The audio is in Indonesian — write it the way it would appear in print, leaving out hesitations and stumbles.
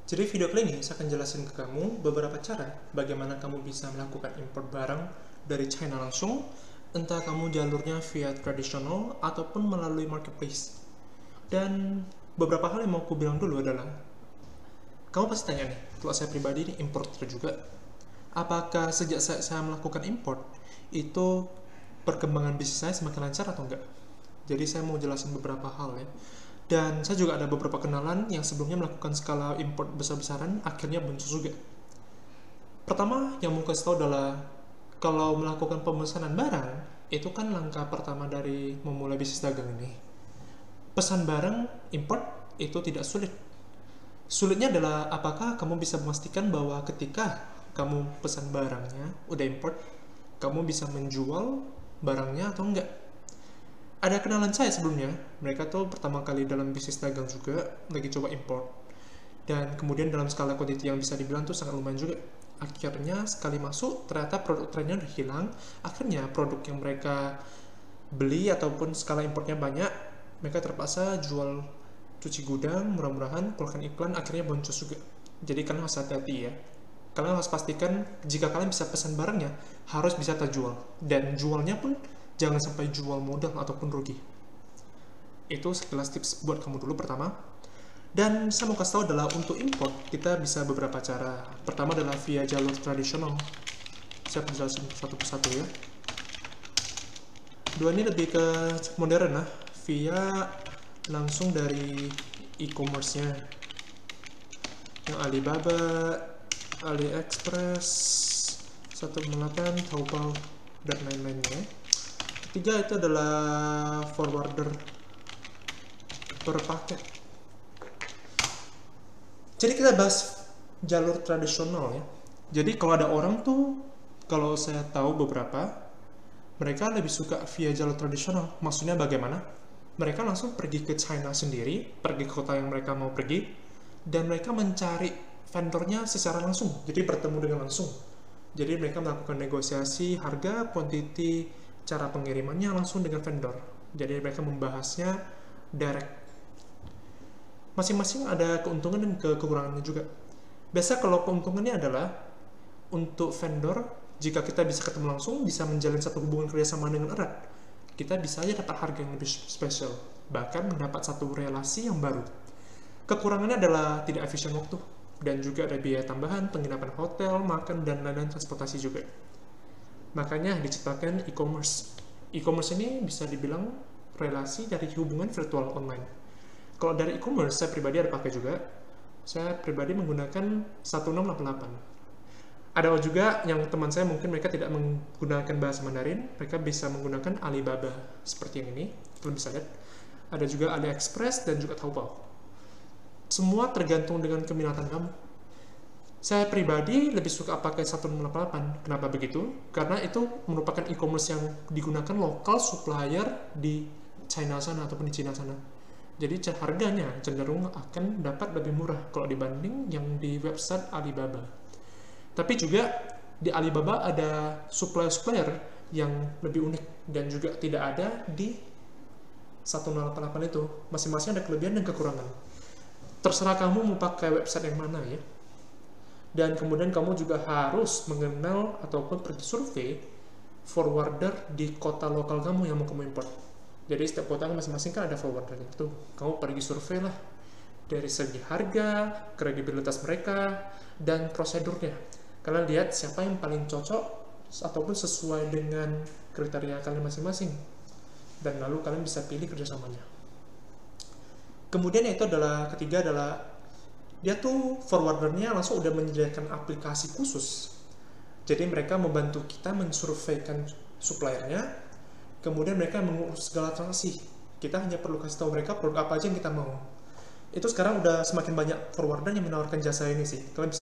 Jadi video kali ini saya akan jelasin ke kamu beberapa cara bagaimana kamu bisa melakukan import barang dari China langsung, entah kamu jalurnya via tradisional ataupun melalui marketplace. Dan beberapa hal yang mau aku bilang dulu adalah, kamu pasti tanya nih, kalau saya pribadi ini importer juga, apakah sejak saya melakukan import, itu perkembangan bisnis saya semakin lancar atau enggak? Jadi saya mau jelasin beberapa hal ya. Dan saya juga ada beberapa kenalan yang sebelumnya melakukan skala import besar-besaran, akhirnya boncos juga. Pertama, yang mau kasih tahu adalah, kalau melakukan pemesanan barang, itu kan langkah pertama dari memulai bisnis dagang ini. Pesan barang import itu tidak sulit. Sulitnya adalah apakah kamu bisa memastikan bahwa ketika kamu pesan barangnya, udah import, kamu bisa menjual barangnya atau enggak. Ada kenalan saya sebelumnya, mereka tuh pertama kali dalam bisnis dagang juga, lagi coba import. Dan kemudian dalam skala quantity yang bisa dibilang tuh sangat lumayan juga. Akhirnya sekali masuk, ternyata produk trennya udah hilang. Akhirnya produk yang mereka beli ataupun skala importnya banyak, mereka terpaksa jual cuci gudang, murah-murahan, keluarkan iklan, akhirnya boncos juga. Jadi kalian harus hati-hati ya. Kalian harus pastikan jika kalian bisa pesan barangnya, harus bisa terjual. Dan jualnya pun jangan sampai jual modal ataupun rugi. Itu sekilas tips buat kamu dulu pertama. Dan saya mau kasih tahu adalah untuk import kita bisa beberapa cara. Pertama adalah via jalur tradisional. Saya akan jelasin satu persatu ya. Dua ini lebih ke modern lah, via langsung dari e-commerce-nya. Yang Alibaba, AliExpress, 108, Taobao, dan lain-lainnya. Ketiga itu adalah forwarder per paket. Jadi kita bahas jalur tradisional ya. Jadi kalau ada orang tuh, kalau saya tahu beberapa, mereka lebih suka via jalur tradisional. Maksudnya bagaimana? Mereka langsung pergi ke China sendiri, pergi ke kota yang mereka mau pergi, dan mereka mencari vendornya secara langsung. Jadi bertemu dengan langsung. Jadi mereka melakukan negosiasi harga, quantity, cara pengirimannya langsung dengan vendor. Jadi mereka membahasnya direct. Masing-masing ada keuntungan dan kekurangannya juga. Biasa kalau keuntungannya adalah untuk vendor, jika kita bisa ketemu langsung, bisa menjalin satu hubungan kerjasama dengan erat, kita bisa aja dapat harga yang lebih spesial, bahkan mendapat satu relasi yang baru. Kekurangannya adalah tidak efisien waktu, dan juga ada biaya tambahan, penginapan hotel, makan, dan lain-lain transportasi juga. Makanya diciptakan e-commerce. E-commerce ini bisa dibilang relasi dari hubungan virtual online. Kalau dari e-commerce, saya pribadi ada pakai juga. Saya pribadi menggunakan 1688. Ada juga yang teman saya mungkin mereka tidak menggunakan bahasa Mandarin, mereka bisa menggunakan Alibaba seperti yang ini. Kalian bisa lihat. Ada juga AliExpress dan juga Taobao. Semua tergantung dengan keminatan kamu. Saya pribadi lebih suka pakai 1688. Kenapa begitu? Karena itu merupakan e-commerce yang digunakan lokal supplier di China sana ataupun di China sana. Jadi harganya cenderung akan dapat lebih murah kalau dibanding yang di website Alibaba. Tapi juga di Alibaba ada supplier-supplier yang lebih unik dan juga tidak ada di 1688 itu. Masing-masing ada kelebihan dan kekurangan. Terserah kamu mau pakai website yang mana ya. Dan kemudian kamu juga harus mengenal ataupun pergi survei forwarder di kota lokal kamu yang mau kamu import. Jadi setiap kota masing-masing kan ada forwardernya tuh. Kamu pergi survei lah dari segi harga, kredibilitas mereka, dan prosedurnya. Kalian lihat siapa yang paling cocok ataupun sesuai dengan kriteria kalian masing-masing. Dan lalu kalian bisa pilih kerjasamanya. Kemudian itu adalah ketiga adalah dia tuh forwardernya langsung udah menyediakan aplikasi khusus. Jadi mereka membantu kita mensurveikan suppliernya, kemudian mereka mengurus segala transaksi. Kita hanya perlu kasih tahu mereka produk apa aja yang kita mau. Itu sekarang udah semakin banyak forwarder yang menawarkan jasa ini sih. Kalian bisa